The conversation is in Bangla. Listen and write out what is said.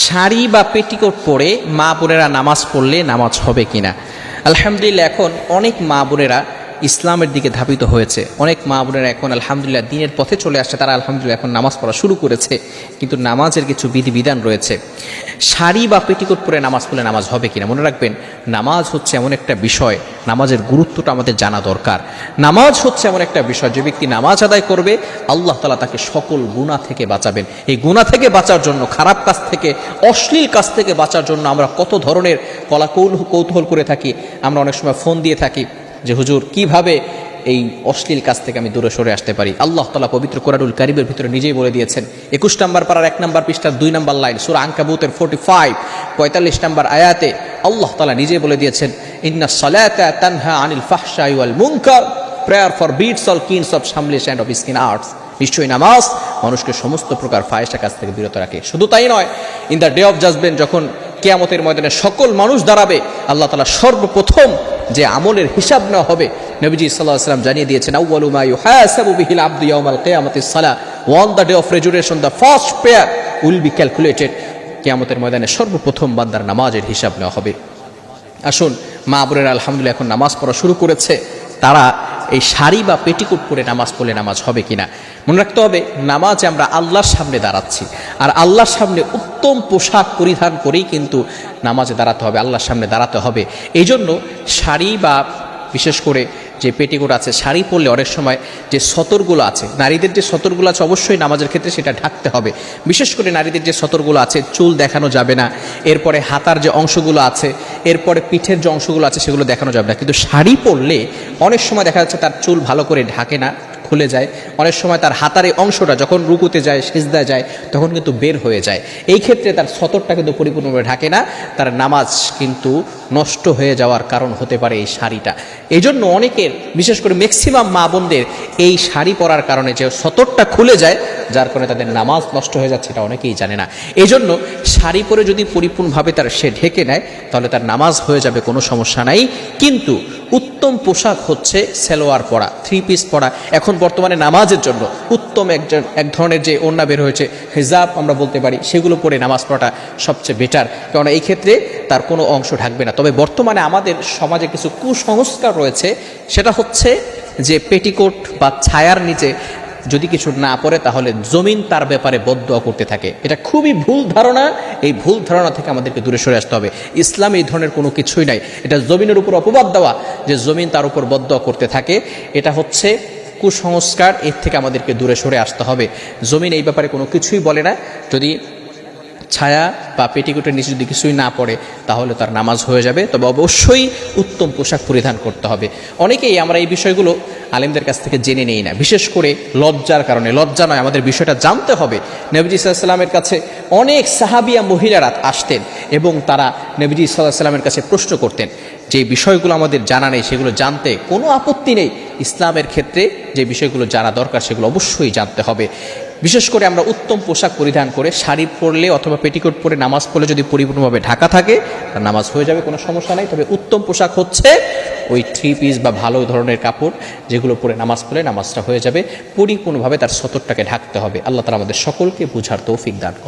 শাড়ি বা পেটিকোট পরে মা বোনেরা নামাজ পড়লে নামাজ হবে কিনা। আলহামদুলিল্লাহ এখন অনেক মা বোনেরা ইসলামের দিকে ধাবিত হয়েছে, অনেক মা বোনেরা এখন আলহামদুলিল্লাহ দিনের পথে চলে আসছে, তারা আলহামদুলিল্লাহ এখন নামাজ পড়া শুরু করেছে। কিন্তু নামাজের কিছু বিধিবিধান রয়েছে। শাড়ি বা পেটিকোট পরে নামাজ পড়লে নামাজ হবে কিনা, মনে রাখবেন নামাজ হচ্ছে এমন একটা বিষয়, নামাজের গুরুত্বটা আমাদের জানা দরকার। নামাজ হচ্ছে এমন একটা বিষয়, যে ব্যক্তি নামাজ আদায় করবে আল্লাহ তাআলা তাকে সকল গুনাহ থেকে বাঁচাবেন। এই গুনাহ থেকে বাঁচার জন্য, খারাপ কাজ থেকে, অশ্লীল কাজ থেকে বাঁচার জন্য আমরা কত ধরনের কৌতূহল করে থাকি। আমরা অনেক সময় ফোন দিয়ে থাকি যে হুজুর কিভাবে এই অশ্লীল কাজ থেকে আমি দূরে সরে আসতে পারি। আল্লাহ তাআলা পবিত্র কোরআনুল কারীমের ভিতরে নিজেই বলে দিয়েছেন। 21 নম্বর পারার 1 নম্বর পৃষ্ঠার 2 নম্বর লাইন, সূরা আনকাবুতের 45 নম্বর আয়াতে আল্লাহ তাআলা নিজেই বলে দিয়েছেন, ইন্নাস সালাতা তানহা আনিল ফাহশাই ওয়াল মুনকার, prayer forbids all kinds of shameless and of skin arts. নিশ্চয়ই নামাজ মানুষকে সমস্ত প্রকার ফাহিশা কাজ থেকে বিরত রাখে। শুধু তাই নয়, in the day of judgement, যখন কিয়ামতের ময়দানে সকল মানুষ দাঁড়াবে, আল্লাহ তাআলা সর্বপ্রথম যে আমলের হিসাব নেওয়া হবে, নবীজি সাল্লাল্লাহু আলাইহি ওয়াসাল্লাম জানিয়ে দিয়েছেন, আউয়ালু মা ইউহাসাবু বিহিল আবদু ইয়াউমাল কিয়ামাতিস সালাহ ওয়া on the day of resurrection the first prayer will be calculated. কিয়ামতের ময়দানে সর্বপ্রথম বান্দার নামাজের হিসাব নেওয়া হবে। আসুন, মা বোনেরা আলহামদুলিল্লাহ এখন নামাজ পড়া শুরু করেছে, তারা এই শাড়ি বা পেটিকোট পরে নামাজ পড়লে নামাজ হবে কিনা। মনে রাখতে হবে, নামাজে আমরা আল্লাহর সামনে দাঁড়াচ্ছি, আর আল্লাহর সামনে উত্তম পোশাক পরিধান করেই কিন্তু নামাজে দাঁড়াতে হবে, আল্লাহর সামনে দাঁড়াতে হবে। এই জন্য শাড়ি বা বিশেষ করে যে পেটিকোট আছে, শাড়ি পরলে অনেক সময় যে সতরগুলো আছে, নারীদের যে সতরগুলো আছে, অবশ্যই নামাজের ক্ষেত্রে সেটা ঢাকতে হবে। বিশেষ করে নারীদের যে সতরগুলো আছে, চুল দেখানো যাবে না, এরপরে হাতার যে অংশগুলো আছে, এরপরে পিঠের যে অংশগুলো আছে সেগুলো দেখানো যাবে না। কিন্তু শাড়ি পরলে অনেক সময় দেখা যাচ্ছে তার চুল ভালো করে ঢাকে না, খুলে যায়। অনেক সময় তার হাতার এই অংশটা যখন রুকুতে যায়, সিজদায় যায়, তখন কিন্তু বের হয়ে যায়। এই ক্ষেত্রে তার সতরটা কিন্তু পরিপূর্ণভাবে ঢাকে না, তার নামাজ কিন্তু নষ্ট হয়ে যাওয়ার কারণ হতে পারে এই শাড়িটা। এই জন্য অনেকের, বিশেষ করে ম্যাক্সিমাম মা বোনদের এই শাড়ি পরার কারণে যে সতরটা খুলে যায়, যার কারণে তাদের নামাজ নষ্ট হয়ে যাচ্ছে, এটা অনেকেই জানে না। এই জন্য শাড়ি পরে যদি পরিপূর্ণভাবে সে ঢেকে নেয়, তাহলে তার নামাজ হয়ে যাবে, কোনো সমস্যা নাই। কিন্তু উত্তম পোশাক হচ্ছে সেলোয়ার পরা, 3 পিস পরা। এখন বর্তমানে নামাজের জন্য উত্তম এক ধরনের যে ওড়না বের হয়েছে, হিজাব আমরা বলতে পারি, সেগুলো পরে নামাজ পড়াটা সবচেয়ে বেটার, কারণ এই ক্ষেত্রে তার কোনো অংশ ঢাকবে না। তবে বর্তমানে আমাদের সমাজে কিছু কুসংস্কার রয়েছে, সেটা হচ্ছে যে পেটিকোট বা ছায়ার নিচে যদি কিছু না পড়ে তাহলে জমিন তার ব্যাপারে বদদোয়া করতে থাকে। এটা খুবই ভুল ধারণা। এই ভুল ধারণা থেকে আমাদেরকে দূরে সরে আসতে হবে। ইসলাম এই ধরনের কোনো কিছুই নাই। এটা জমিনের উপর অপবাদ দেওয়া যে জমিন তার উপর বদদোয়া করতে থাকে, এটা হচ্ছে কুসংস্কার। এর থেকে আমাদেরকে দূরে সরে আসতে হবে। জমিন এই ব্যাপারে কোনো কিছুই বলে না। যদি ছায়া বা পেটিকোটের নিচে যদি কিছুই না পড়ে, তাহলে তার নামাজ হয়ে যাবে। তবে অবশ্যই উত্তম পোশাক পরিধান করতে হবে। অনেকেই আমরা এই বিষয়গুলো আলেমদের কাছ থেকে জেনে নেই না, বিশেষ করে লজ্জার কারণে। লজ্জা নয়, আমাদের বিষয়টা জানতে হবে। নবীজি সাল্লাল্লাহু আলাইহি ওয়াসাল্লামের কাছে অনেক সাহাবিয়া মহিলারা আসতেন এবং তারা নবীজি সাল্লাল্লাহু আলাইহি ওয়াসাল্লামের কাছে প্রশ্ন করতেন। যে বিষয়গুলো আমাদের জানা নেই সেগুলো জানতে কোনো আপত্তি নেই। ইসলামের ক্ষেত্রে যে বিষয়গুলো জানা দরকার সেগুলো অবশ্যই জানতে হবে। বিশেষ করে আমরা উত্তম পোশাক পরিধান করে শাড়ি পরলে অথবা পেটিকোট পরে নামাজ পড়লে যদি পরিপূর্ণভাবে ঢাকা থাকে, তার নামাজ হয়ে যাবে, কোনো সমস্যা নাই। তবে উত্তম পোশাক হচ্ছে ওই 3 পিস বা ভালো ধরনের কাপড়, যেগুলো পরে নামাজ পড়লে নামাজটা হয়ে যাবে। পরিপূর্ণভাবে তার সতরটাকে ঢাকতে হবে। আল্লাহ তাআলা আমাদের সকলকে বুঝার তৌফিক দান করুন।